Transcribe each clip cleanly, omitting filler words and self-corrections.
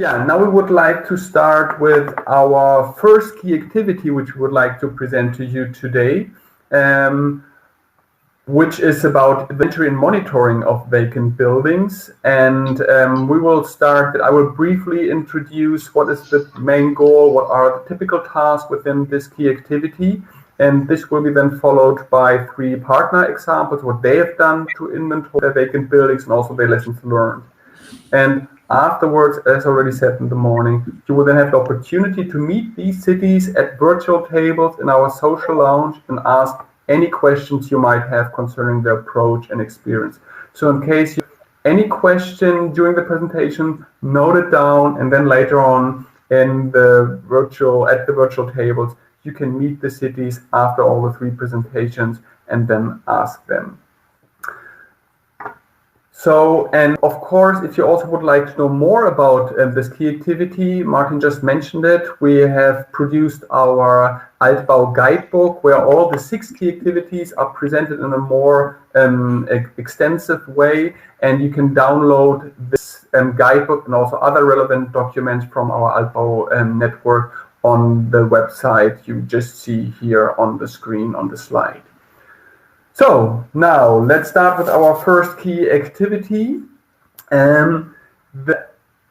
Yeah, now we would like to start with our first key activity, which we would like to present to you today, which is about inventory and monitoring of vacant buildings. And we will start, I will briefly introduce what is the main goal, what are the typical tasks within this key activity. And this will be then followed by 3 partner examples, what they have done to inventory their vacant buildings and also their lessons learned. And afterwards, as already said in the morning, you will then have the opportunity to meet these cities at virtual tables in our social lounge and ask any questions you might have concerning their approach and experience. So in case you have any question during the presentation, note it down, and then later on in the virtual tables, you can meet the cities after all the 3 presentations and then ask them. So, and of course, if you also would like to know more about this key activity, Martin just mentioned it, we have produced our Altbau guidebook where all the 6 key activities are presented in a more extensive way, and you can download this guidebook and also other relevant documents from our Altbau network on the website you just see here on the screen on the slide. So now let's start with our first key activity. The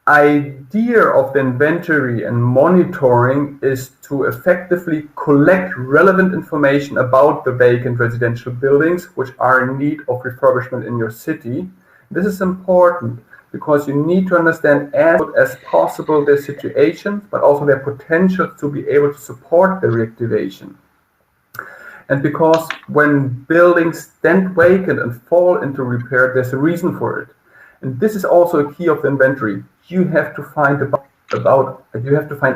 idea of the inventory and monitoring is to effectively collect relevant information about the vacant residential buildings which are in need of refurbishment in your city. This is important because you need to understand as good as possible their situations, but also their potential to be able to support the reactivation. And because when buildings stand vacant and fall into repair, there's a reason for it. And this is also a key of the inventory. You have to find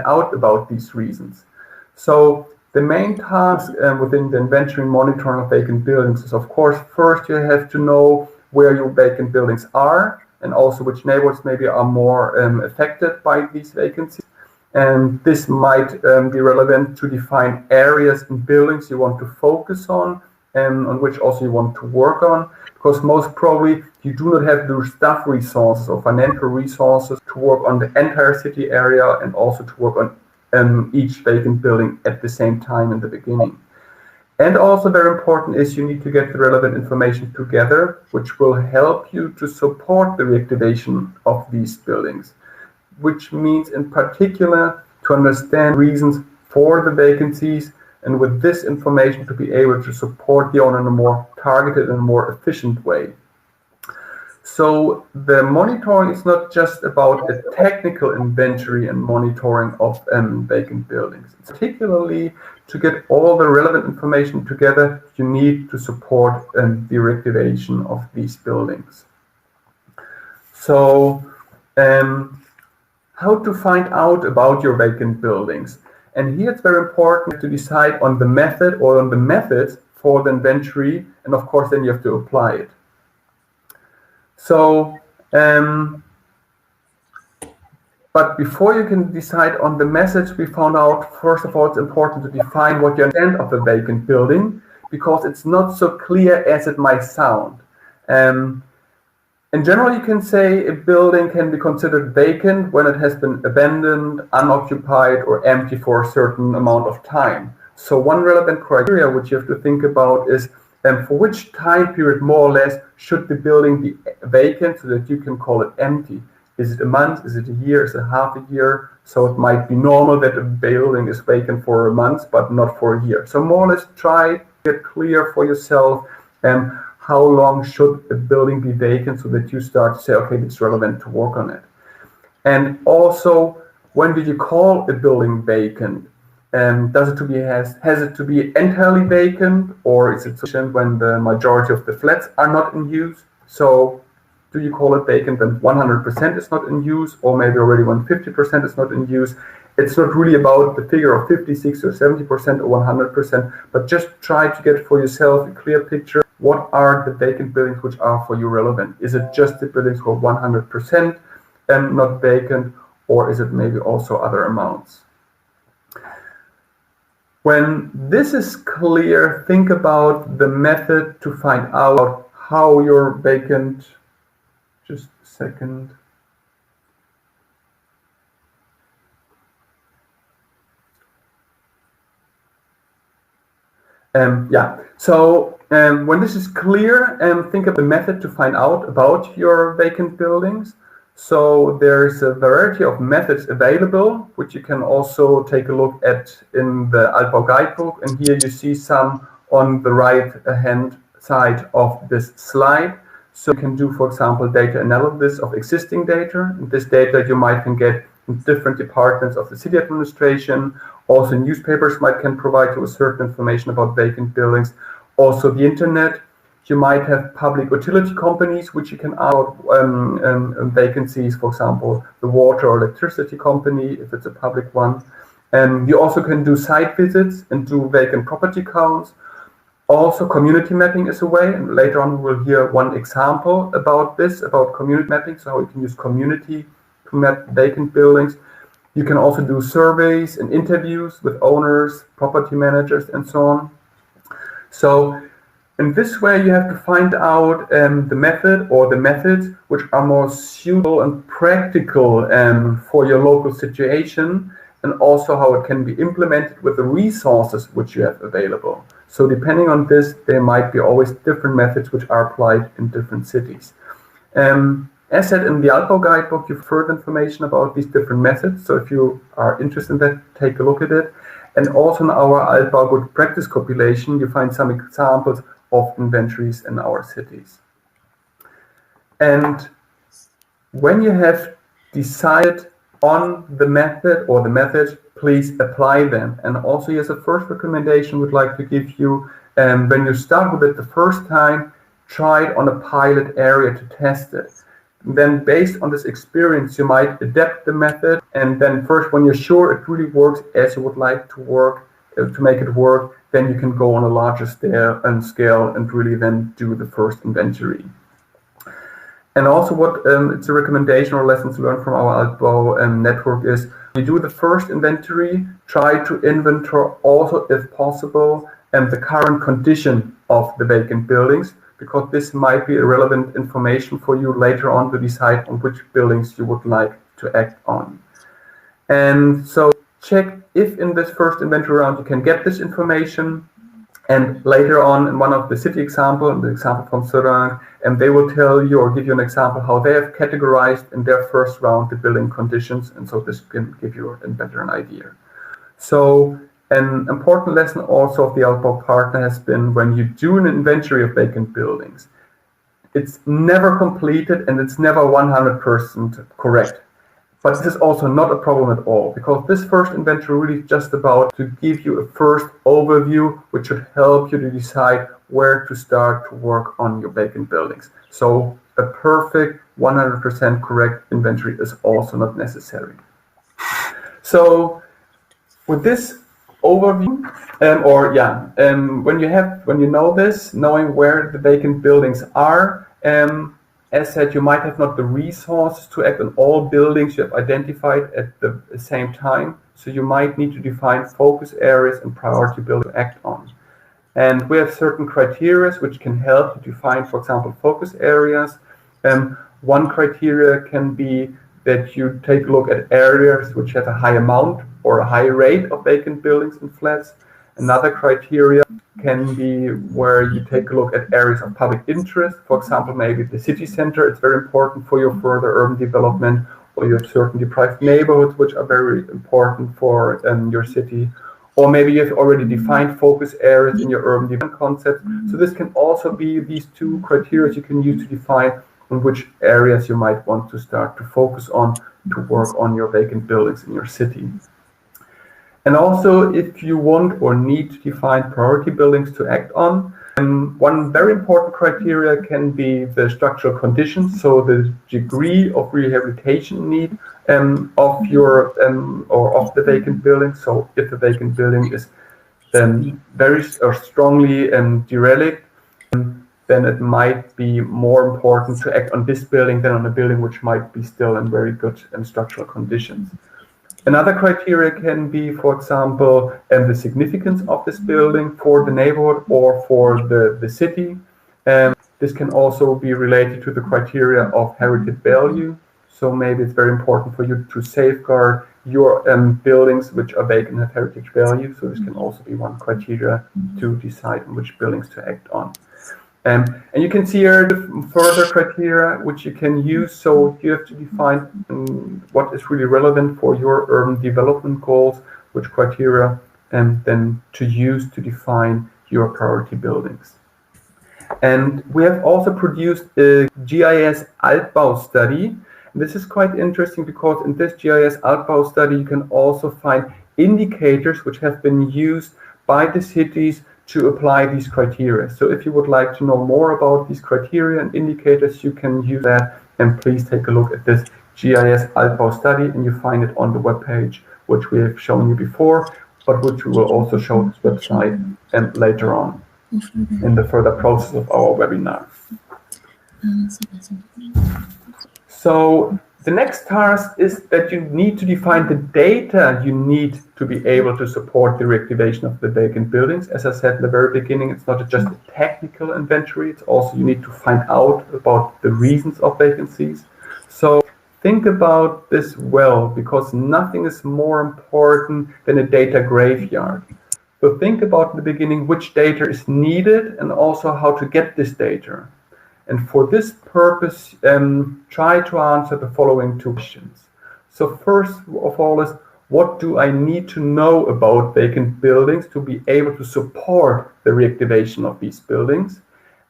out about these reasons. So the main task within the inventory and monitoring of vacant buildings is, of course, first you have to know where your vacant buildings are and also which neighborhoods maybe are more affected by these vacancies. And this might be relevant to define areas and buildings you want to focus on and on which also you want to work on, because most probably you do not have the staff resources or financial resources to work on the entire city area and also to work on each vacant building at the same time in the beginning. And also very important is you need to get the relevant information together, which will help you to support the reactivation of these buildings, which means in particular to understand reasons for the vacancies, and with this information to be able to support the owner in a more targeted and more efficient way. So the monitoring is not just about a technical inventory and monitoring of vacant buildings. It's particularly to get all the relevant information together you need to support the reactivation of these buildings. So how to find out about your vacant buildings. And here it's very important to decide on the method or on the methods for the inventory, and of course then you have to apply it. So, but before you can decide on the methods, we found out, first of all, it's important to define what you understand of the vacant building, because it's not so clear as it might sound. In general, you can say a building can be considered vacant when it has been abandoned, unoccupied, or empty for a certain amount of time. So one relevant criteria which you have to think about is for which time period, more or less, should the building be vacant so that you can call it empty. Is it a month? Is it a year? Is it half a year? So it might be normal that a building is vacant for a month, but not for a year. So more or less try to get clear for yourself how long should a building be vacant so that you start to say, okay, it's relevant to work on it. And also, when do you call a building vacant? Has it to be entirely vacant, or is it sufficient when the majority of the flats are not in use? So do you call it vacant when 100% is not in use, or maybe already when 50% is not in use? It's not really about the figure of 50, 60, or 70% or 100%, but just try to get for yourself a clear picture. What are the vacant buildings which are for you relevant? Is it just the buildings who are 100% not vacant, or is it maybe also other amounts? When this is clear, think about the method to find out how your vacant, just a second. Yeah, so when this is clear, think of the method to find out about your vacant buildings. So there's a variety of methods available, which you can also take a look at in the Altbau guidebook. And here you see some on the right hand side of this slide. So you can do, for example, data analysis of existing data. And this data you might can get in different departments of the city administration. Also, newspapers can provide you with certain information about vacant buildings. Also, the internet. You might have public utility companies which you can out vacancies, for example, the water or electricity company, if it's a public one. And you also can do site visits and do vacant property counts. Also, community mapping is a way, and later on we will hear one example about this, about community mapping, so how you can use community to map vacant buildings. You can also do surveys and interviews with owners, property managers, and so on. So in this way, you have to find out the method or the methods which are more suitable and practical for your local situation, and also how it can be implemented with the resources which you have available. So depending on this, there might be always different methods which are applied in different cities. As said in the Altbau guidebook, you have further information about these different methods. So if you are interested in that, take a look at it. And also in our Altbau good practice compilation, you find some examples of inventories in our cities. And when you have decided on the method or the methods, please apply them. And also here's a first recommendation we'd like to give you. When you start with it the first time, try it on a pilot area to test it. Then based on this experience, you might adapt the method. And then first, when you're sure it really works as you would like to work, to make it work, then you can go on a larger scale and really then do the first inventory. And also what it's a recommendation or lessons learned from our Altbau network is, you do the first inventory, try to inventory also, if possible, the current condition of the vacant buildings, because this might be relevant information for you later on to decide on which buildings you would like to act on. And so check if in this first inventory round you can get this information, and later on in one of the city example, the example from Seraing, and they will tell you or give you an example how they have categorized in their first round the building conditions, and so this can give you a better idea. So an important lesson also of the Altbau partner has been, when you do an inventory of vacant buildings, it's never completed and it's never 100% correct. But this is also not a problem at all, because this first inventory really is just about to give you a first overview, which should help you to decide where to start to work on your vacant buildings. So a perfect 100% correct inventory is also not necessary. So with this overview, when you know this, knowing where the vacant buildings are, as said, you might have not the resources to act on all buildings you have identified at the same time. So you might need to define focus areas and priority buildings to act on. And we have certain criteria which can help you define, for example, focus areas. One criteria can be that you take a look at areas which have a high amount or a high rate of vacant buildings and flats. Another criteria can be where you take a look at areas of public interest. For example, maybe the city center, it's very important for your further urban development, or you have certain deprived neighborhoods which are very important for your city. Or maybe you have already defined focus areas in your urban development concept. So this can also be these two criteria you can use to define on which areas you might want to start to focus on to work on your vacant buildings in your city. And also, if you want or need to define priority buildings to act on, one very important criteria can be the structural conditions, so the degree of rehabilitation need of your or of the vacant building. So if the vacant building is very or strongly derelict, then it might be more important to act on this building than on a building which might be still in very good structural conditions. Another criteria can be, for example, the significance of this building for the neighborhood or for the city. This can also be related to the criteria of heritage value. So maybe it's very important for you to safeguard your buildings which are vacant have heritage value. So this can also be one criteria to decide on which buildings to act on. And you can see here the further criteria which you can use. So you have to define what is really relevant for your urban development goals, which criteria then to use to define your priority buildings. And we have also produced a GIS Altbau study. This is quite interesting because in this GIS Altbau study you can also find indicators which have been used by the cities to apply these criteria. So if you would like to know more about these criteria and indicators, you can use that, and please take a look at this GIS Altbau study, and you find it on the webpage which we have shown you before, but which we will also show this website and later on in the further process of our webinar. So the next task is that you need to define the data you need to be able to support the reactivation of the vacant buildings. As I said in the very beginning, it's not just a technical inventory, it's also you need to find out about the reasons of vacancies. So think about this well, because nothing is more important than a data graveyard. So think about in the beginning which data is needed and also how to get this data. And for this purpose, try to answer the following two questions. So first of all is, what do I need to know about vacant buildings to be able to support the reactivation of these buildings?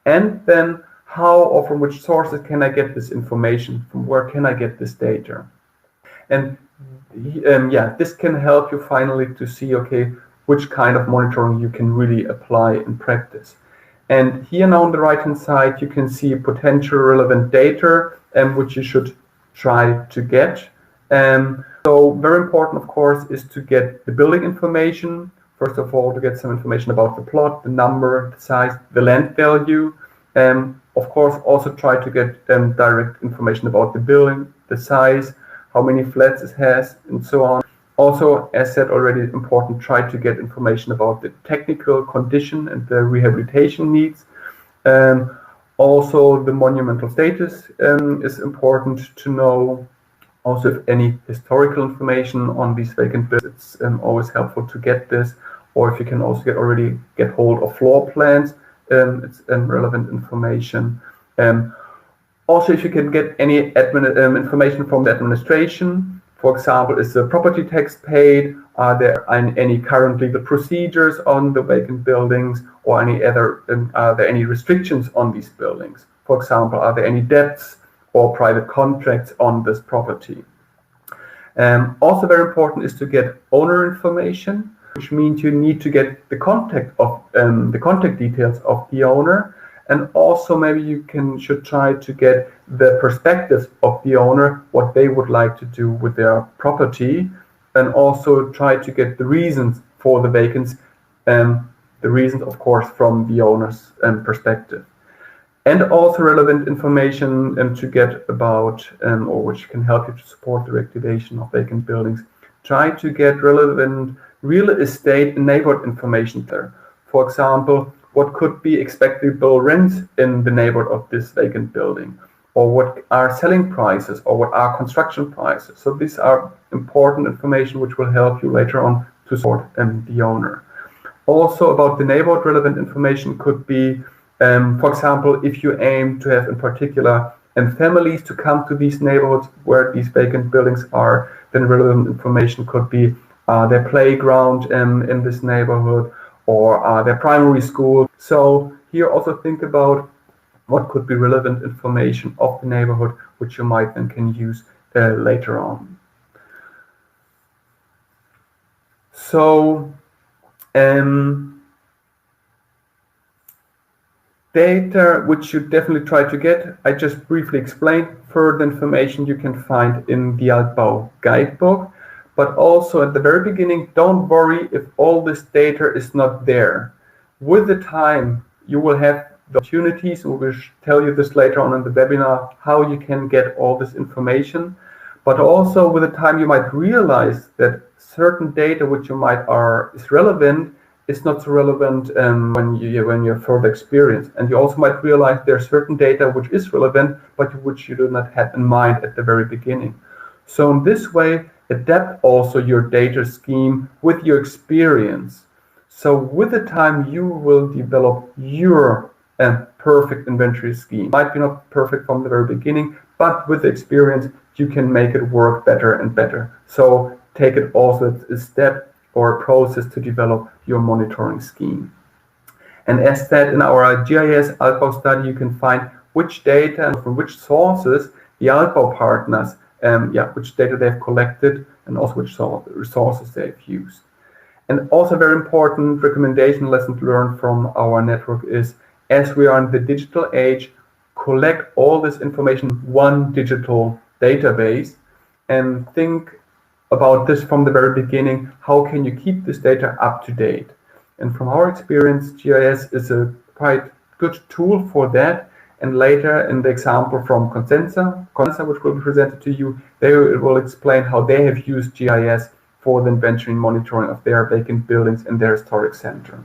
And then how or from which sources can I get this information? From where can I get this data? And yeah, this can help you finally to see, okay, which kind of monitoring you can really apply in practice. And here now on the right hand side, you can see potential relevant data which you should try to get. So very important, of course, is to get the building information. First of all, to get some information about the plot, the number, the size, the land value. Of course, also try to get direct information about the building, the size, how many flats it has, and so on. Also, as said already, important, try to get information about the technical condition and the rehabilitation needs. Also, the monumental status is important to know. Also, if any historical information on these vacant buildings, it's always helpful to get this. Or if you can also get hold of floor plans, it's relevant information. Also, if you can get any information from the administration. For example, is the property tax paid? Are there any current legal procedures on the vacant buildings, or any other? Are there any restrictions on these buildings? For example, are there any debts or private contracts on this property? Also, very important is to get owner information, which means you need to get the contact details of the owner. And also maybe you should try to get the perspectives of the owner, what they would like to do with their property, and also try to get the reasons for the vacancy, the reasons, of course, from the owner's perspective. And also relevant information to get about, or which can help you to support the reactivation of vacant buildings. Try to get relevant real estate and neighborhood information there. For example, what could be expectable rents in the neighborhood of this vacant building, or what are selling prices, or what are construction prices. So these are important information which will help you later on to support the owner. Also about the neighborhood, relevant information could be, for example, if you aim to have in particular families to come to these neighborhoods where these vacant buildings are, then relevant information could be their playground in this neighborhood, or their primary school. So here also think about what could be relevant information of the neighborhood, which you might then can use later on. So data which you definitely try to get, I just briefly explained. Further information you can find in the Altbau guidebook. But also at the very beginning, don't worry if all this data is not there. With the time, you will have the opportunities, and we will tell you this later on in the webinar, how you can get all this information. But also with the time, you might realize that certain data which you might is relevant is not so relevant when you have further experience. And you also might realize there are certain data which is relevant, but which you do not have in mind at the very beginning. So in this way, adapt also your data scheme with your experience. So with the time, you will develop your perfect inventory scheme. Might be not perfect from the very beginning, but with experience, you can make it work better and better. So take it also as a step or a process to develop your monitoring scheme. And as said in our GIS Altbau study, you can find which data and from which sources the Altbau partners, which data they've collected and also which resources they've used. And also very important recommendation lesson learned from our network is, as we are in the digital age, collect all this information in one digital database and think about this from the very beginning. How can you keep this data up to date? And from our experience, GIS is a quite good tool for that. And later in the example from Constanta, which will be presented to you, they will explain how they have used GIS for the inventory monitoring of their vacant buildings in their historic center.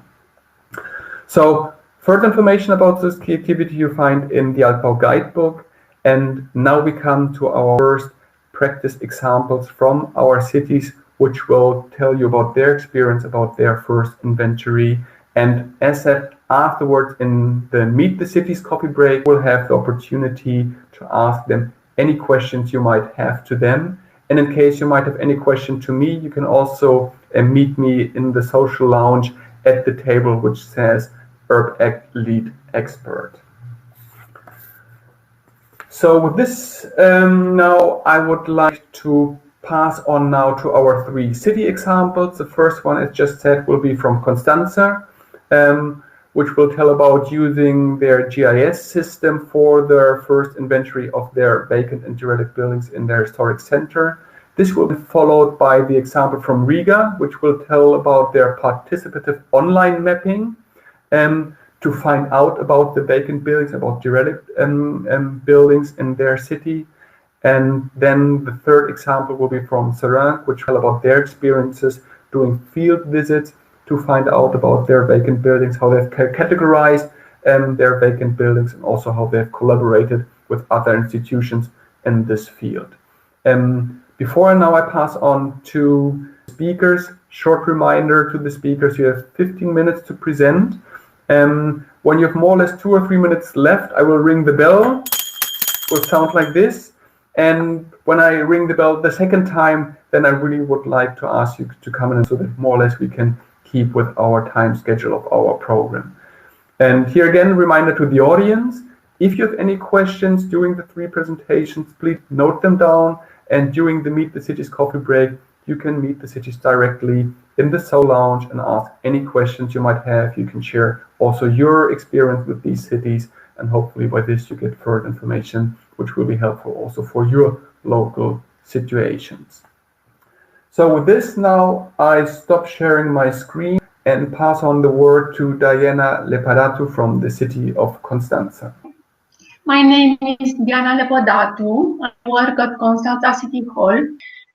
So further information about this key activity you find in the Altbau guidebook. And now we come to our first practice examples from our cities, which will tell you about their experience, about their first inventory. And as said, afterwards in the Meet the Cities coffee break, we'll have the opportunity to ask them any questions you might have to them. And in case you might have any question to me, you can also meet me in the social lounge at the table which says URBACT Lead Expert. So with this, now I would like to pass on now to our 3 city examples. The first one, as just said, will be from Constanta, which will tell about using their GIS system for their first inventory of their vacant and derelict buildings in their historic center. This will be followed by the example from Riga, which will tell about their participative online mapping to find out about the vacant buildings, about derelict buildings in their city. And then the third example will be from Seraing, which will tell about their experiences doing field visits to find out about their vacant buildings, how they've categorized their vacant buildings, and also how they've collaborated with other institutions in this field. Before now I pass on to speakers, short reminder to the speakers, you have 15 minutes to present. When you have more or less 2 or 3 minutes left, I will ring the bell. It will sound like this. And when I ring the bell the second time, then I really would like to ask you to come in so that more or less we can keep with our time schedule of our program. And here again, reminder to the audience, if you have any questions during the 3 presentations, please note them down. And during the Meet the Cities coffee break, you can meet the cities directly in the Soul Lounge and ask any questions you might have. You can share also your experience with these cities, and hopefully by this you get further information which will be helpful also for your local situations. So with this now, I stop sharing my screen and pass on the word to Diana Lepădatu from the city of Constanta. My name is Diana Lepădatu. I work at Constanta City Hall,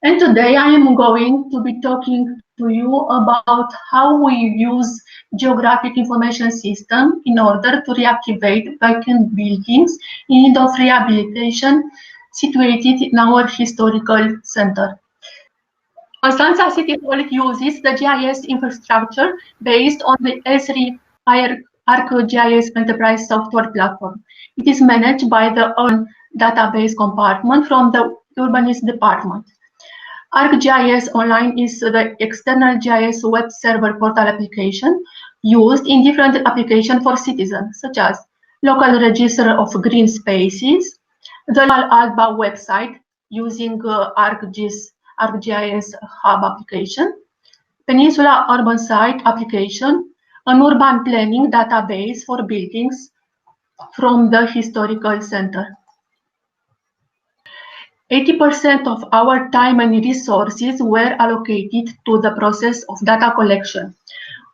and today I am going to be talking to you about how we use geographic information system in order to reactivate vacant buildings in need of rehabilitation situated in our historical center. Constanta City Hall uses the GIS infrastructure based on the ESRI ArcGIS Enterprise software platform. It is managed by the own database compartment from the urbanism department. ArcGIS Online is the external GIS web server portal application used in different applications for citizens, such as local register of green spaces, the local Altbau website using ArcGIS Hub application, Peninsula Urban Site application, an urban planning database for buildings from the historical center. 80% of our time and resources were allocated to the process of data collection.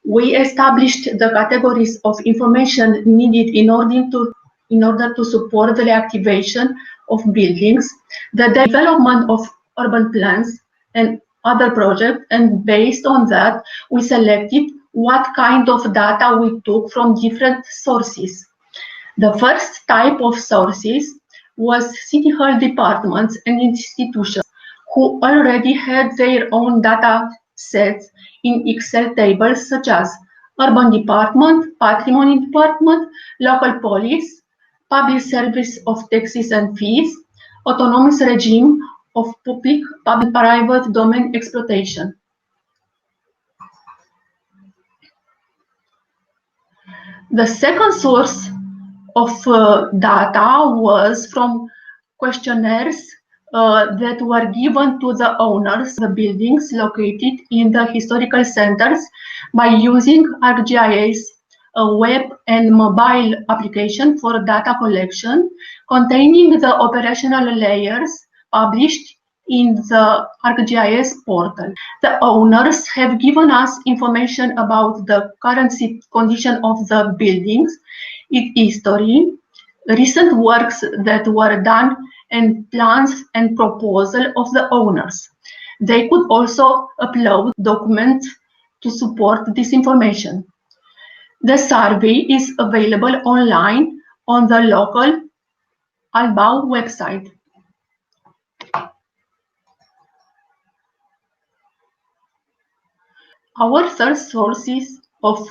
We established the categories of information needed in order to support the reactivation of buildings, the development of urban plans and other projects, and based on that, we selected what kind of data we took from different sources. The first type of sources was City Hall departments and institutions who already had their own data sets in Excel tables such as Urban Department, Patrimony Department, Local Police, Public Service of Taxes and Fees, Autonomous Regime of Public-Private Domain Exploitation. The second source of data was from questionnaires that were given to the owners of the buildings located in the historical centers by using ArcGIS, a web and mobile application for data collection containing the operational layers published in the ArcGIS portal. The owners have given us information about the current condition of the buildings, its history, recent works that were done, and plans and proposal of the owners. They could also upload documents to support this information. The survey is available online on the local BAU website. Our third sources of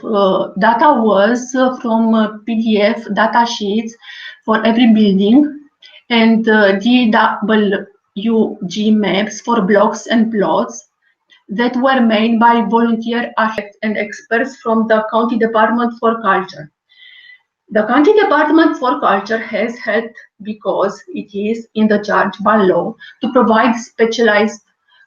data was from PDF data sheets for every building and DWG maps for blocks and plots that were made by volunteer architects and experts from the County Department for Culture. The County Department for Culture has helped because it is in the charge by law to provide specialized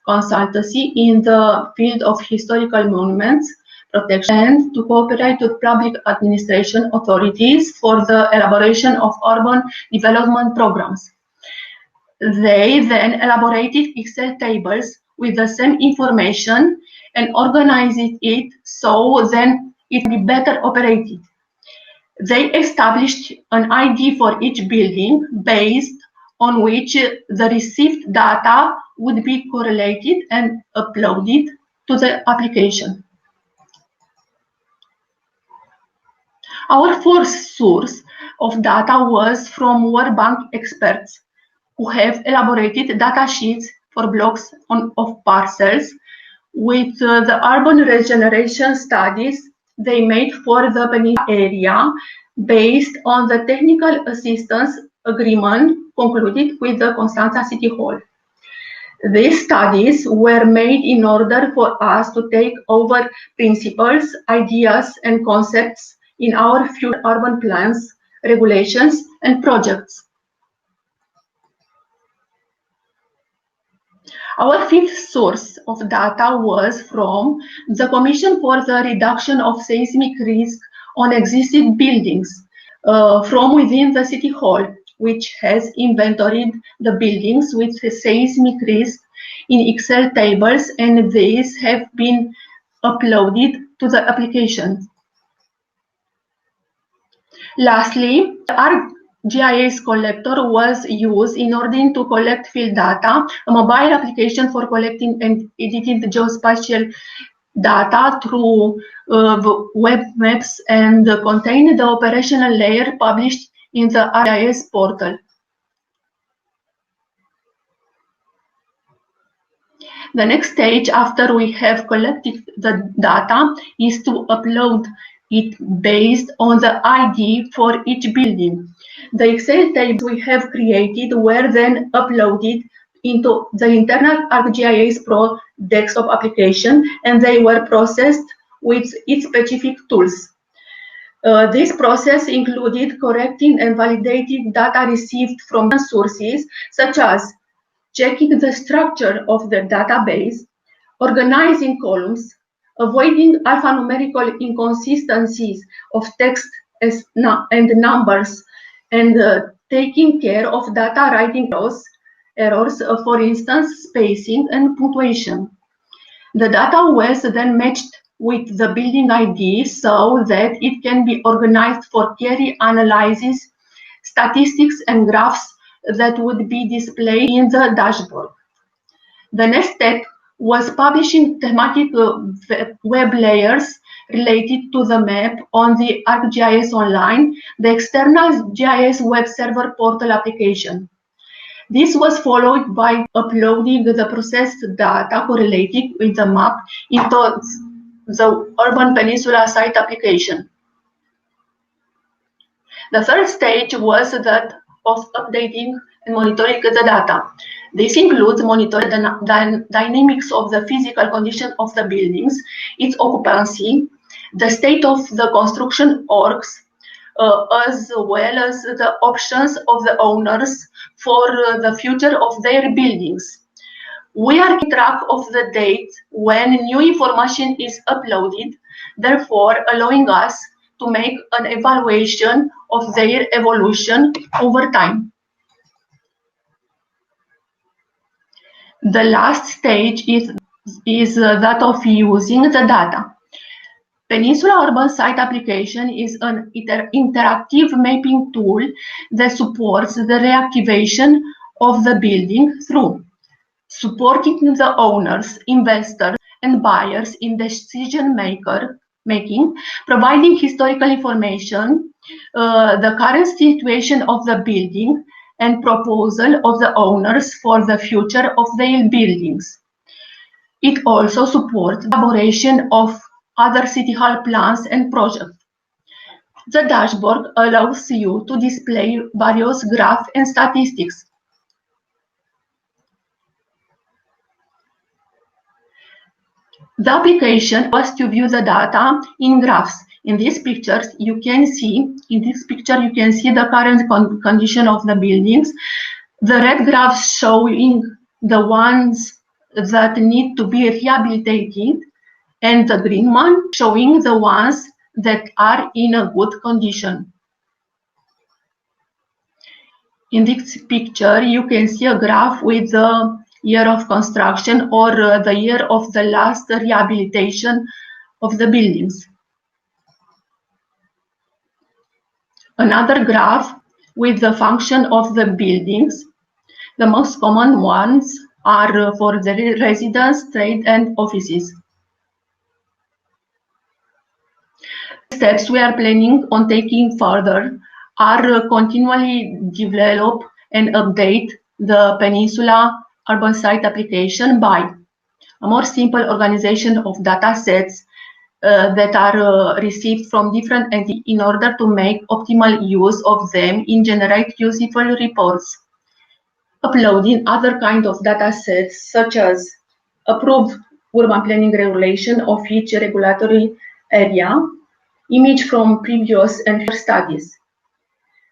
consultancy in the field of historical monuments protection and to cooperate with public administration authorities for the elaboration of urban development programs. They then elaborated Excel tables with the same information and organized it so then it can be better operated. They established an ID for each building based on which the received data would be correlated and uploaded to the application. Our fourth source of data was from URBACT experts who have elaborated data sheets for blocks of parcels with the urban regeneration studies they made for the Peninsula area based on the technical assistance agreement concluded with the Constanta City Hall. These studies were made in order for us to take over principles, ideas, and concepts in our future urban plans, regulations, and projects. Our fifth source of data was from the Commission for the Reduction of Seismic Risk on Existing Buildings from within the City Hall, which has inventoried the buildings with seismic risk in Excel tables, and these have been uploaded to the application. Lastly, the ArcGIS collector was used in order to collect field data, a mobile application for collecting and editing the geospatial data through web maps and contain the operational layer published in the ArcGIS portal. The next stage after we have collected the data is to upload it based on the ID for each building. The Excel tables we have created were then uploaded into the internal ArcGIS Pro desktop application, and they were processed with its specific tools. This process included correcting and validating data received from sources, such as checking the structure of the database, organizing columns, avoiding alphanumerical inconsistencies of text and numbers, and taking care of data writing errors, for instance, spacing and punctuation. The data was then matched with the building ID so that it can be organized for query analysis, statistics, and graphs that would be displayed in the dashboard. The next step was publishing thematic web layers related to the map on the ArcGIS Online, the external GIS web server portal application. This was followed by uploading the processed data correlated with the map into the Urban Peninsula site application. The third stage was that of updating and monitoring the data. This includes monitoring the dynamics of the physical condition of the buildings, its occupancy, the state of the construction works, as well as the options of the owners for the future of their buildings. We are keeping track of the date when new information is uploaded, therefore allowing us to make an evaluation of their evolution over time. The last stage is that of using the data. Peninsula Urban Site Application is an interactive mapping tool that supports the reactivation of the building through supporting the owners, investors, and buyers in decision making, providing historical information, the current situation of the building, and proposal of the owners for the future of their buildings. It also supports the elaboration of other City Hall plans and projects. The dashboard allows you to display various graphs and statistics. The application was to view the data in graphs. In these pictures, you can see the current condition of the buildings. The red graphs showing the ones that need to be rehabilitated, and the green one showing the ones that are in a good condition. In this picture, you can see a graph with the year of construction or the year of the last rehabilitation of the buildings. Another graph with the function of the buildings. The most common ones are for the residence, trade, and offices. Steps we are planning on taking further are continually develop and update the Peninsula Urban Site Application by a more simple organization of data sets that are received from different entities in order to make optimal use of them and generate useful reports. Uploading other kind of data sets such as approved urban planning regulation of each regulatory area, image from previous and future studies.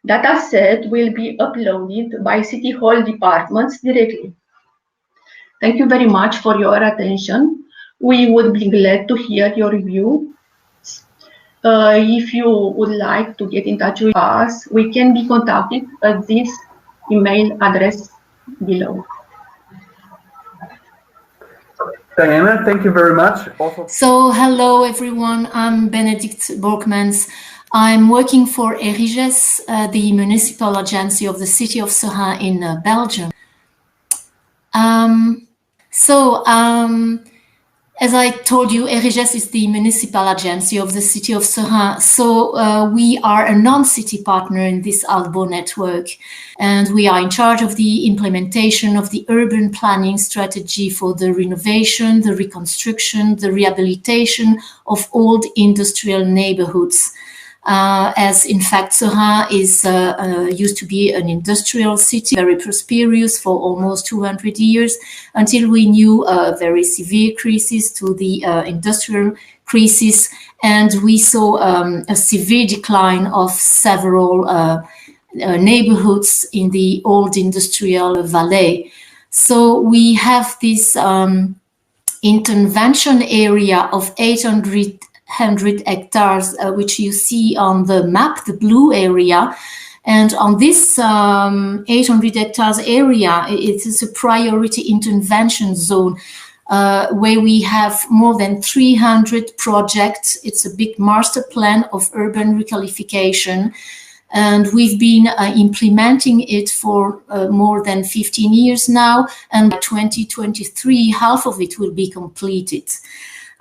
Data set will be uploaded by City Hall departments directly. Thank you very much for your attention. We would be glad to hear your view. If you would like to get in touch with us, we can be contacted at this email address below. Diana, thank you very much. So, hello everyone, I'm Bénédicte Borckmans. I'm working for ERIGES, the municipal agency of the city of Seraing in Belgium. As I told you, ERIGES is the municipal agency of the city of Seraing. So we are a non-city partner in this ALBO network, and we are in charge of the implementation of the urban planning strategy for the renovation, the reconstruction, the rehabilitation of old industrial neighborhoods. As in fact, Seraing is used to be an industrial city, very prosperous for almost 200 years, until we knew a very severe crisis to the industrial crisis, and we saw a severe decline of several neighborhoods in the old industrial valley. So we have this intervention area of 800 hectares, which you see on the map, the blue area. And on this 800 hectares area, it is a priority intervention zone where we have more than 300 projects. It's a big master plan of urban requalification. And we've been implementing it for more than 15 years now. And by 2023, half of it will be completed.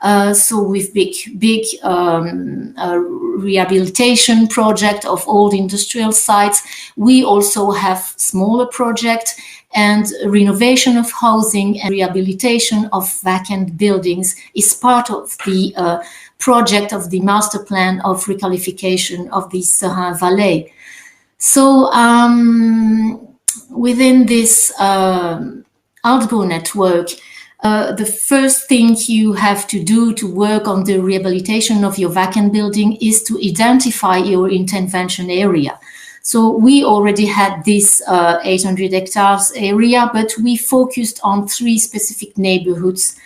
So with big rehabilitation project of old industrial sites. We also have smaller projects and renovation of housing and rehabilitation of vacant buildings is part of the project of the master plan of requalification of the Seraing Valley. So within this ALTBO network, the first thing you have to do to work on the rehabilitation of your vacant building is to identify your intervention area. So we already had this 800 hectares area, but we focused on 3 specific neighborhoods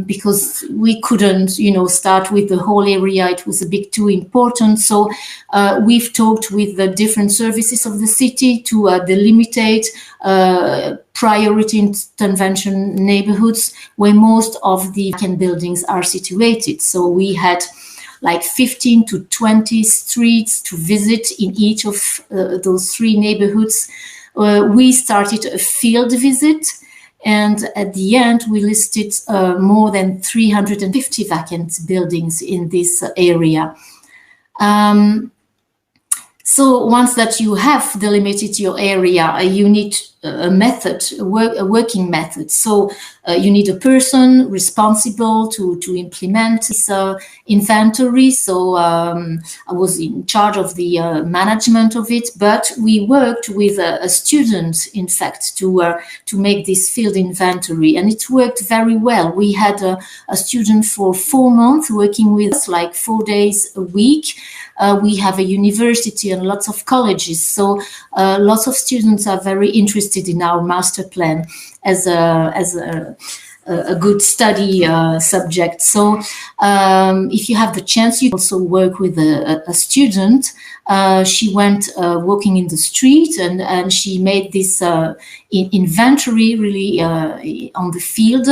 because we couldn't, start with the whole area. It was a bit too important. So we've talked with the different services of the city to delimitate priority intervention neighborhoods where most of the vacant buildings are situated. So we had like 15 to 20 streets to visit in each of those 3 neighborhoods. We started a field visit, and at the end we listed more than 350 vacant buildings in this area. So once that you have delimited your area, you need a method, a working method. So you need a person responsible to implement this inventory. So I was in charge of the management of it, but we worked with a student, in fact, to make this field inventory, and it worked very well. We had a student for 4 months working with us, like 4 days a week. We have a university and lots of colleges, so lots of students are very interested in our master plan as a good study subject. So if you have the chance, you also work with a student. She went walking in the street and she made this inventory really on the field.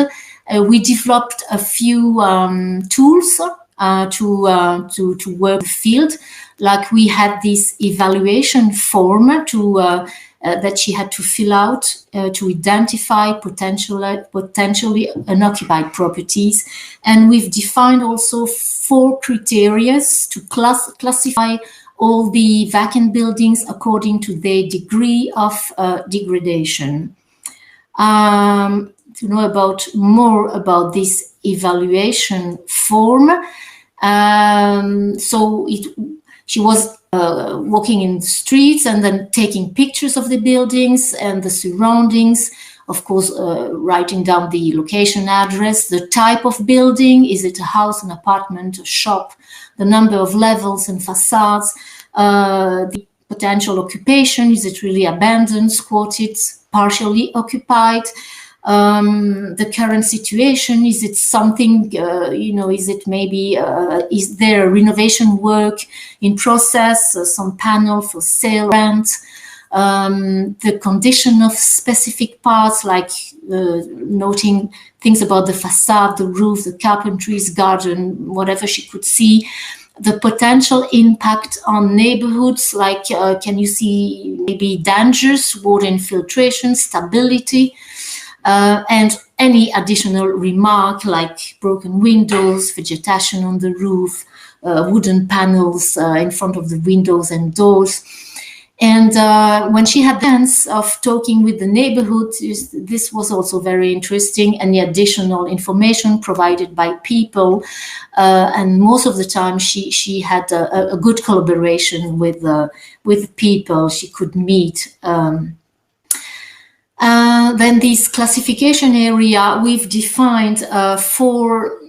We developed a few tools to work the field. Like we had this evaluation form that she had to fill out to identify potentially unoccupied properties. And we've defined also 4 criteria to classify all the vacant buildings according to their degree of degradation. To know more about this evaluation form, she was walking in the streets and then taking pictures of the buildings and the surroundings, of course, writing down the location address, the type of building, is it a house, an apartment, a shop, the number of levels and facades, the potential occupation, is it really abandoned, squatted, partially occupied, the current situation, is it something, is it maybe, is there renovation work in process, some panel for sale, rent, the condition of specific parts, like noting things about the facade, the roof, the carpentries, garden, whatever she could see, the potential impact on neighborhoods, like can you see maybe dangers, water infiltration, stability, and any additional remark like broken windows, vegetation on the roof, wooden panels in front of the windows and doors. And when she had the chance of talking with the neighborhood, this was also very interesting, and the additional information provided by people. And most of the time she had a good collaboration with people she could meet. Then this classification area, we've defined 4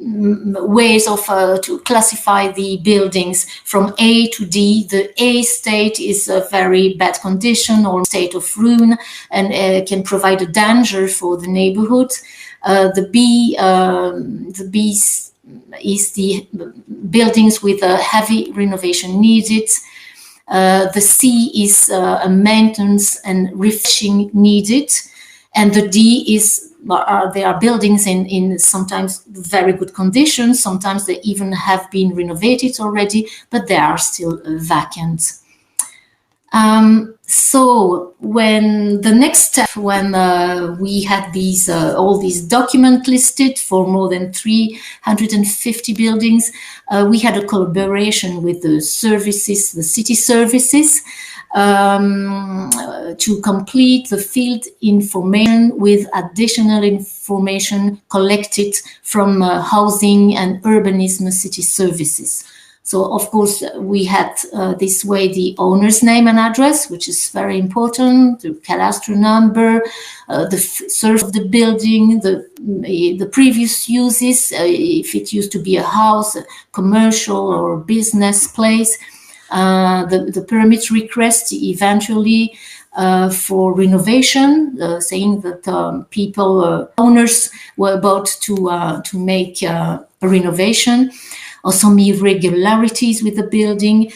ways of to classify the buildings from A to D. The A state is a very bad condition or state of ruin and can provide a danger for the neighborhood. The B is the buildings with a heavy renovation needed. The C is a maintenance and refreshing needed, and the D is there are buildings in sometimes very good condition, sometimes they even have been renovated already, but they are still vacant. So when the next step, when we had these all these documents listed for more than 350 buildings, we had a collaboration with the services, the city services, to complete the field information with additional information collected from housing and urbanism city services. So, of course, we had this way the owner's name and address, which is very important, the cadastral number, the surface of the building, the previous uses, if it used to be a house, a commercial or business place, the permit request eventually for renovation, saying that owners were about to make a renovation, or some irregularities with the building.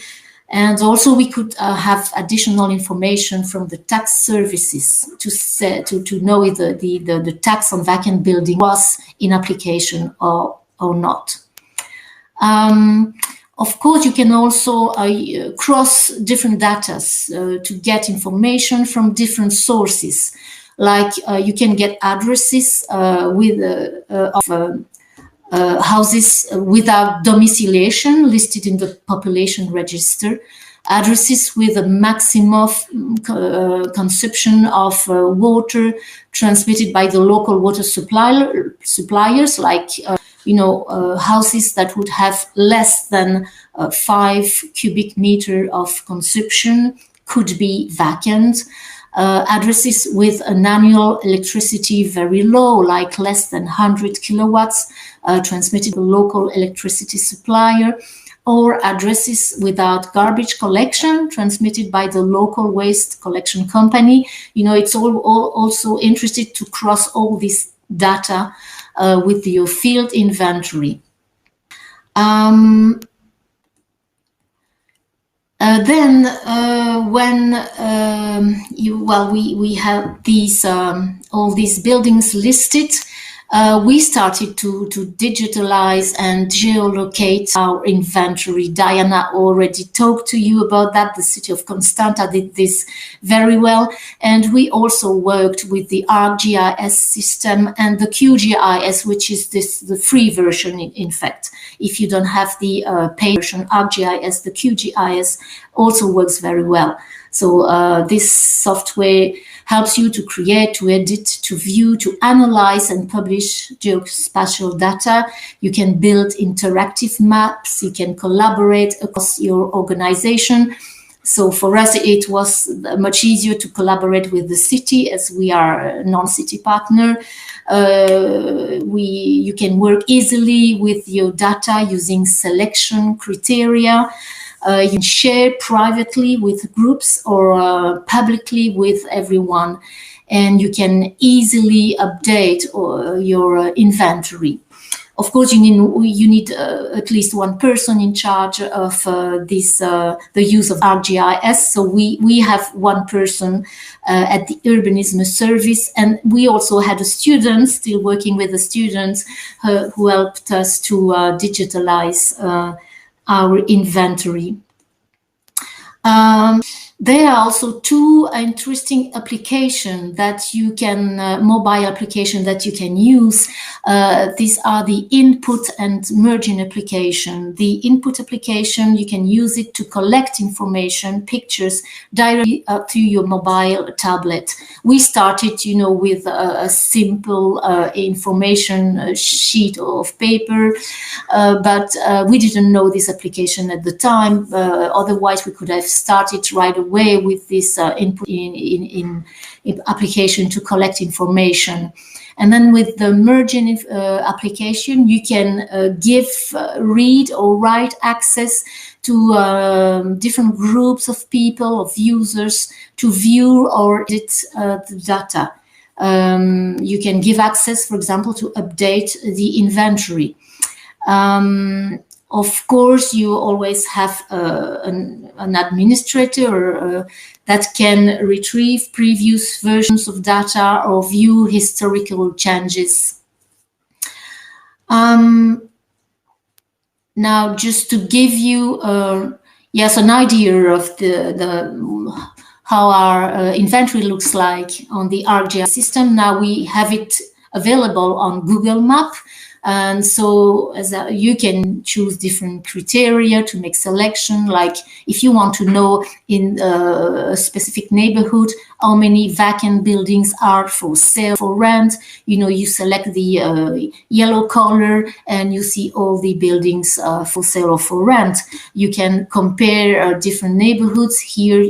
And also we could have additional information from the tax services to know if the tax on vacant building was in application or not. Of course, you can also cross different data to get information from different sources. Like you can get addresses of houses without domiciliation listed in the population register, addresses with a maximum consumption of water transmitted by the local water suppliers, like houses that would have less than 5 cubic meter of consumption could be vacant. Addresses with an annual electricity very low, like less than 100 kilowatts, transmitted to the local electricity supplier, or addresses without garbage collection, transmitted by the local waste collection company. It's also interested to cross all this data with your field inventory. Then when we have these all these buildings listed, we started to digitalize and geolocate our inventory. Diana already talked to you about that. The city of Constanta did this very well. And we also worked with the ArcGIS system and the QGIS, which is the free version, in fact. If you don't have the paid version, ArcGIS, the QGIS also works very well. So this software helps you to create, to edit, to view, to analyze and publish geospatial data. You can build interactive maps. You can collaborate across your organization. So for us, it was much easier to collaborate with the city, as we are a non-city partner. You can work easily with your data using selection criteria. You can share privately with groups or publicly with everyone, and you can easily update your inventory. Of course, you need at least one person in charge of the use of ArcGIS. So we have one person at the urbanism service, and we also had a student still working with the students who helped us to digitalize our inventory. There are also two interesting applications that you can, mobile application that you can use. These are the input and merging application. The input application, you can use it to collect information, pictures, directly to your mobile tablet. We started, with a simple information sheet of paper, but we didn't know this application at the time. Otherwise, we could have started right away with this input in application to collect information. And then with the merging application, you can give, read or write access to different groups of people, of users, to view or edit the data. You can give access, for example, to update the inventory. Of course, you always have an administrator that can retrieve previous versions of data or view historical changes. Now, just to give you, yes, an idea of the how our inventory looks like on the ArcGIS system. Now we have it available on Google Map. And so you can choose different criteria to make selection. Like if you want to know in a specific neighborhood how many vacant buildings are for sale, for rent, you select the yellow color and you see all the buildings for sale or for rent. You can compare different neighborhoods. Here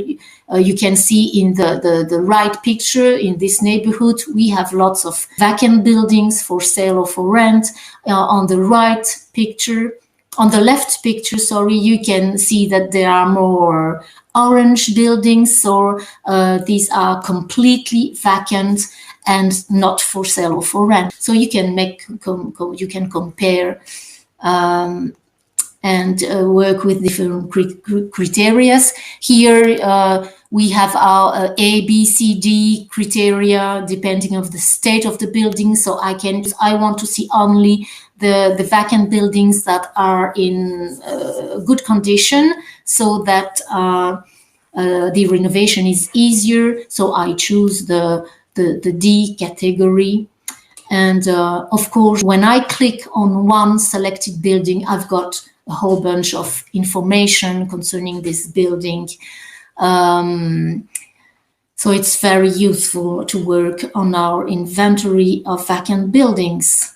you can see in the right picture, in this neighborhood, we have lots of vacant buildings for sale or for rent. On the right picture, on the left picture, sorry, you can see that there are more orange buildings, or these are completely vacant and not for sale or for rent. So you can you can compare and work with different criteria. Here we have our A, B, C, D criteria depending on the state of the building. So I want to see only the vacant buildings that are in good condition, so that the renovation is easier. So I choose the D category. And of course, when I click on one selected building, I've got a whole bunch of information concerning this building. So it's very useful to work on our inventory of vacant buildings.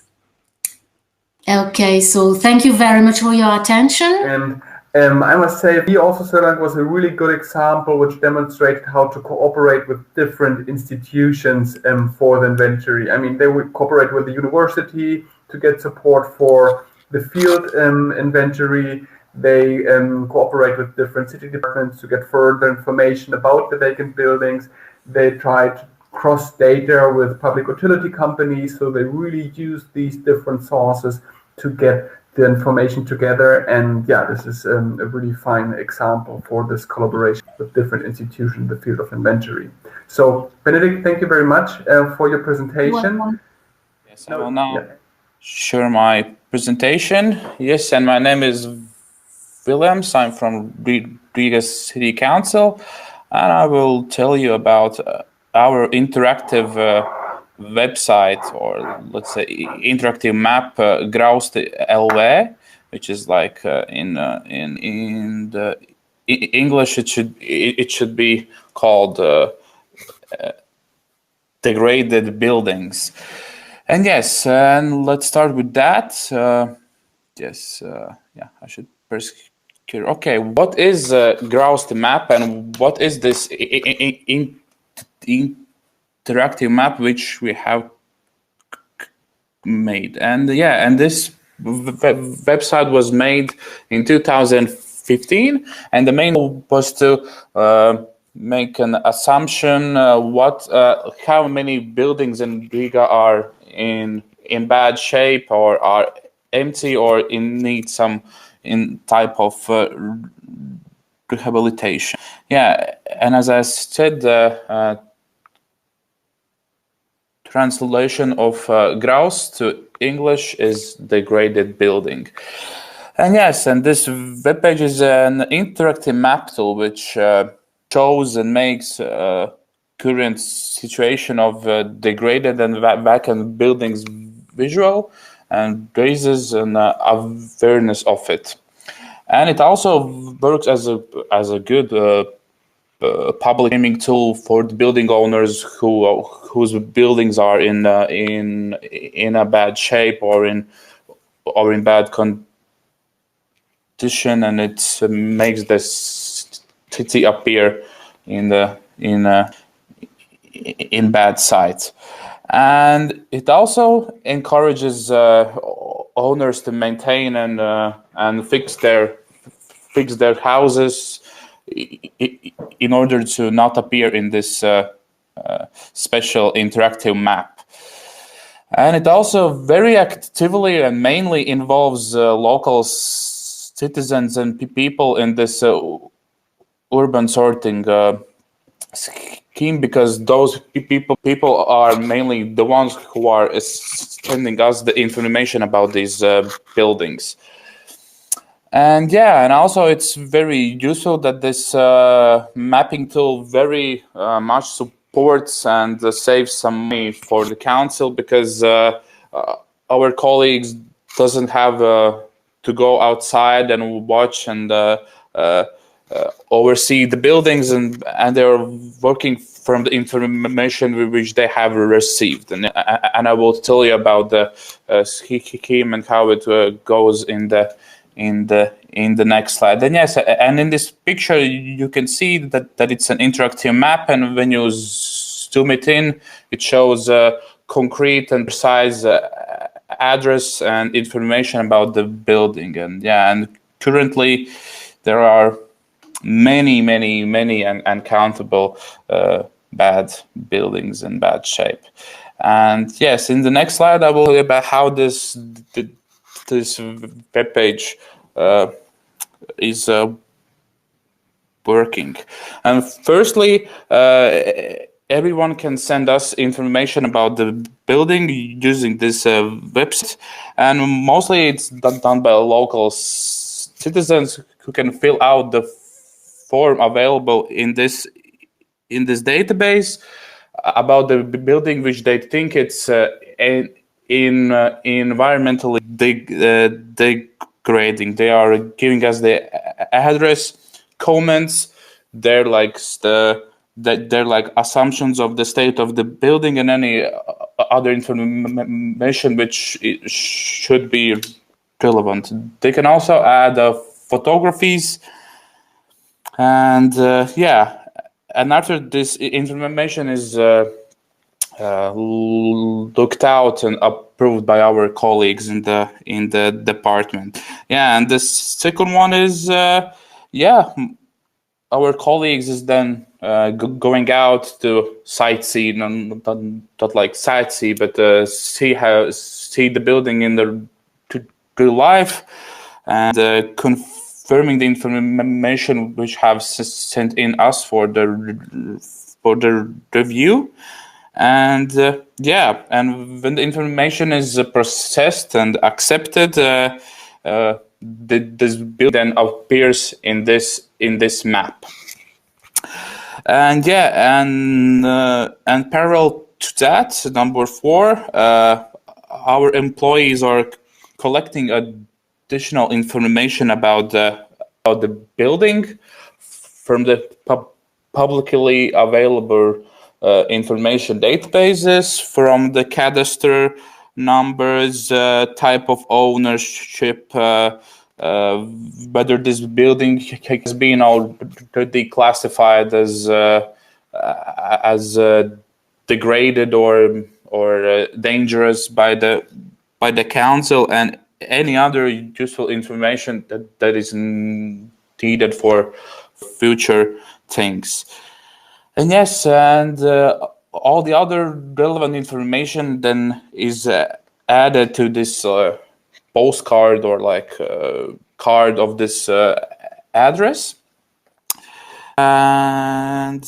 Okay, so thank you very much for your attention. And I must say, Seraing was a really good example which demonstrated how to cooperate with different institutions for the inventory. I mean, they would cooperate with the university to get support for the field inventory. They cooperate with different city departments to get further information about the vacant buildings. They try to cross data with public utility companies, so they really use these different sources to get the information together. And yeah, this is a really fine example for this collaboration with different institutions in the field of inventory. So Bénédicte, thank you very much for your presentation. Yes, I will now share my presentation. Yes, and my name is Villiams. I'm from Riga City Council, and I will tell you about our interactive website, or let's say interactive map, GRAUSTI.RIGA.LV, which is like in the English it should be called degraded buildings. And yes, and let's start with that. Yeah, I should first. Okay, what is GRAUSTI map, and what is this interactive map which we have made? And yeah, and this website was made in 2015, and the main goal was to make an assumption how many buildings in Riga are in bad shape, or are empty, or in need some type of rehabilitation. Yeah, and as I said, translation of Graus to English is degraded building. And yes, and this webpage is an interactive map tool which shows and makes current situation of degraded and vacant buildings visual, and raises an awareness of it. And it also works as a good public naming tool for the building owners whose buildings are in a bad shape or in bad condition, and it makes the city appear in bad sight. And it also encourages owners to maintain and fix their houses in order to not appear in this special interactive map. And it also very actively and mainly involves local citizens and people in this urban sorting scheme, because those people are mainly the ones who are sending us the information about these buildings. And yeah, and also it's very useful that this mapping tool very much supports and saves some money for the council, because our colleagues doesn't have to go outside and watch and oversee the buildings, and they're working from the information which they have received. And I will tell you about the scheme and how it goes in the next slide. And yes, and in this picture you can see that it's an interactive map, and when you zoom it in, it shows concrete and precise address and information about the building. And yeah, and currently there are many uncountable bad buildings in bad shape. And yes, in the next slide I will tell you about how this web page is working. And firstly, everyone can send us information about the building using this website, and mostly it's done by local citizens who can fill out the form available in this database about the building which they think it's environmentally degrading. They are giving us the address, comments, they're like assumptions of the state of the building, and any other information which should be relevant. They can also add photographies, and yeah, and after this information is looked out and approved by our colleagues in the department. Yeah, and the second one is yeah, our colleagues is then going out to sightsee, not like sightsee, but see the building in the real life, and confirming the information which have sent in us for the review. And yeah, and when the information is processed and accepted, this building then appears in this map. And yeah, and parallel to that, number 4, our employees are collecting additional information about the building from the publicly available information databases, from the cadastre numbers, type of ownership, whether this building has been already classified as degraded or dangerous by the council, and any other useful information that is needed for future things. And yes, and all the other relevant information then is added to this postcard or like card of this address. And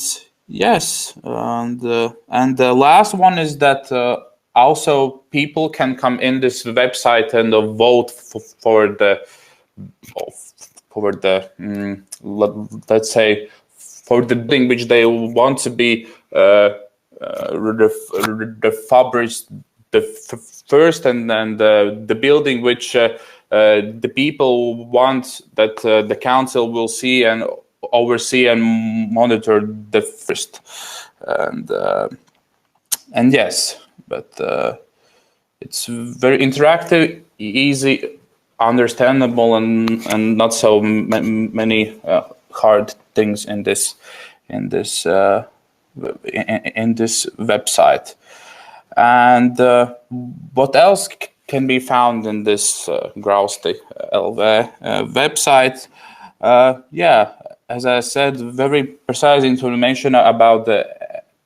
yes, and the last one is that also people can come in this website and vote for the let's say for the thing which they want to be refurbished the first, and then the building which the people want that the council will see and oversee and monitor the first. And yes, but it's very interactive, easy, understandable, and not so many hard things in this website. And what else can be found in this GRAUSTI.RIGA.LV website? Yeah, as I said, very precise information about the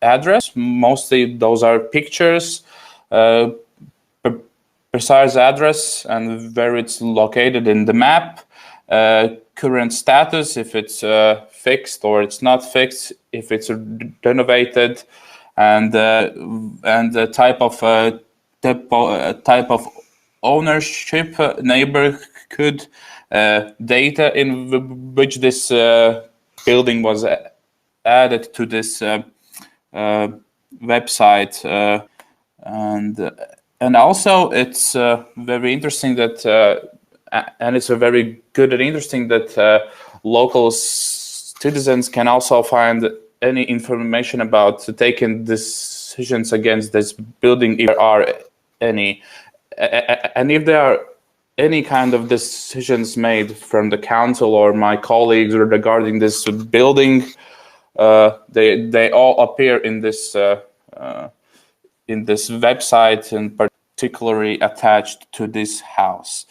address. Mostly those are pictures, precise address and where it's located in the map, current status, if it's fixed or it's not fixed, if it's renovated, and the type of ownership, neighborhood, data in which this building was added to this website, and also it's very interesting that and it's very good and interesting that local citizens can also find any information about taking decisions against this building, if there are any, and if there are any kind of decisions made from the council or my colleagues regarding this building, they all appear in this website, and particularly attached to this house.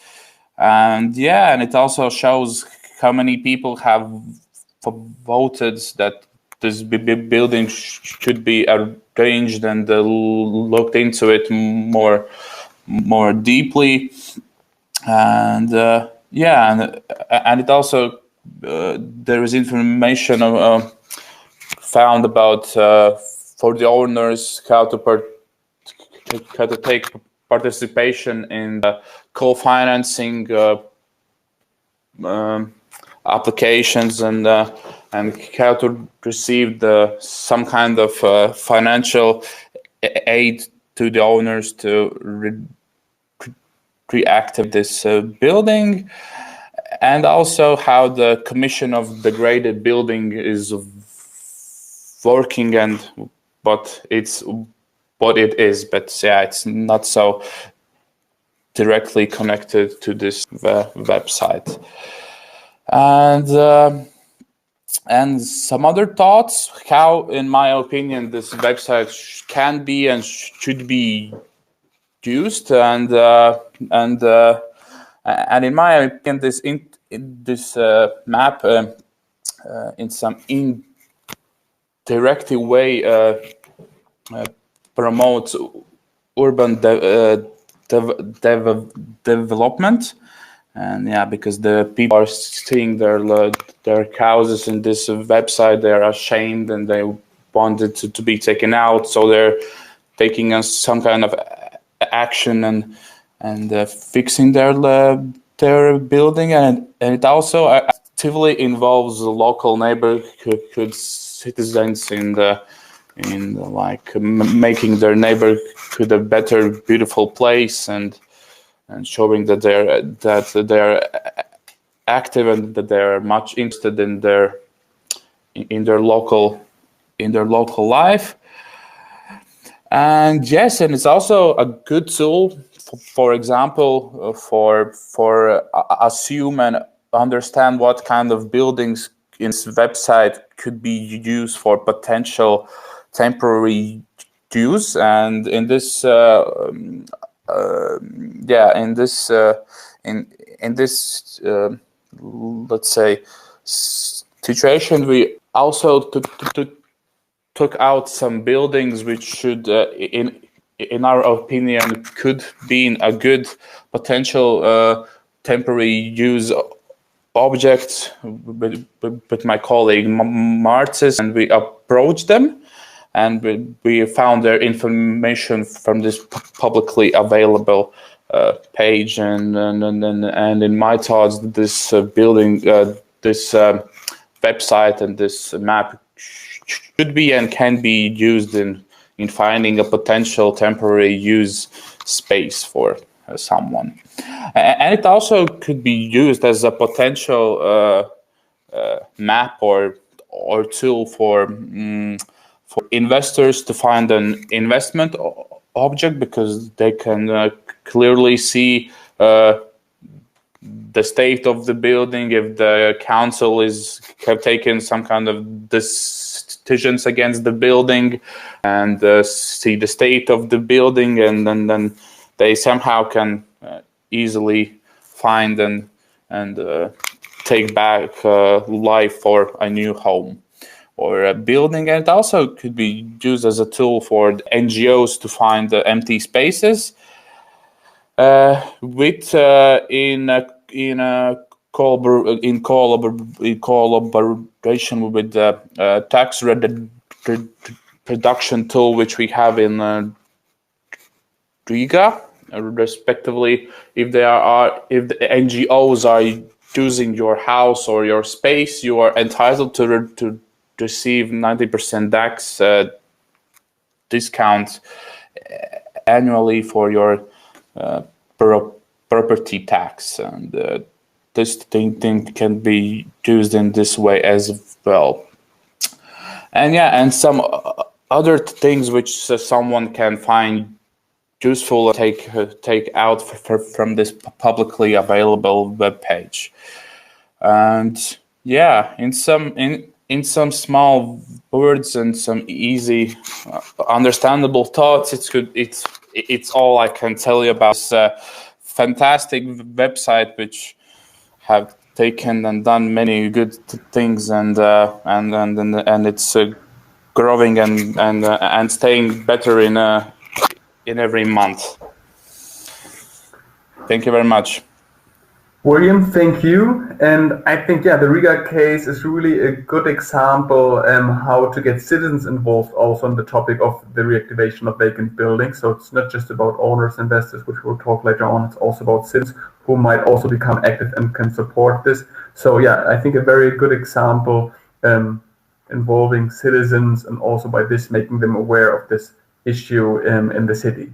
And yeah, and it also shows how many people have voted that this building should be arranged and looked into it more deeply. And yeah, and it also there is information found about for the owners how to take participation in co-financing applications, and how to receive some kind of financial aid to the owners to reactivate this building, and also how the commission of degraded building is working, and what it is, but yeah, it's not so directly connected to this website. And some other thoughts how, in my opinion, this website can be and should be used, and in my opinion, this map in some indirect way promotes urban development. And yeah, because the people are seeing their houses in this website, they're ashamed and they want it to be taken out, so they're taking some kind of action and fixing their building, and it also actively involves the local neighborhood citizens in like making their neighborhood a better, beautiful place, and showing that they're active and that they're much interested in their local life. And yes, and it's also a good tool, for example, for assume and understand what kind of buildings in this website could be used for potential temporary use. And in this let's say situation, we also took out some buildings which should, in our opinion, could be in a good potential temporary use object with my colleague Martis, and we approached them, and we found their information from this publicly available page, and in my thoughts, this building, this website and this map should be and can be used in finding a potential temporary use space for someone, and it also could be used as a potential map or tool for investors to find an investment object, because they can clearly see the state of the building, if the council have taken some kind of decisions against the building, and see the state of the building, and then they somehow can easily find and take back life for a new home or a building. And it also could be used as a tool for the NGOs to find empty spaces, with in collaboration with the tax reduction tool which we have in Riga, respectively. If the NGOs are choosing your house or your space, you are entitled to receive 90% tax discount annually for your property tax, and this thing can be used in this way as well. And yeah, and some other things which someone can find useful, take out from this publicly available web page. And yeah, in some small words and some easy understandable thoughts, it's all I can tell you about this fantastic website, which have taken and done many good things, and it's growing and staying better in every month. Thank you very much. William, thank you. And I think, yeah, the Riga case is really a good example how to get citizens involved also on the topic of the reactivation of vacant buildings. So it's not just about owners, investors, which we'll talk later on. It's also about citizens who might also become active and can support this. So yeah, I think a very good example involving citizens, and also by this making them aware of this issue in the city.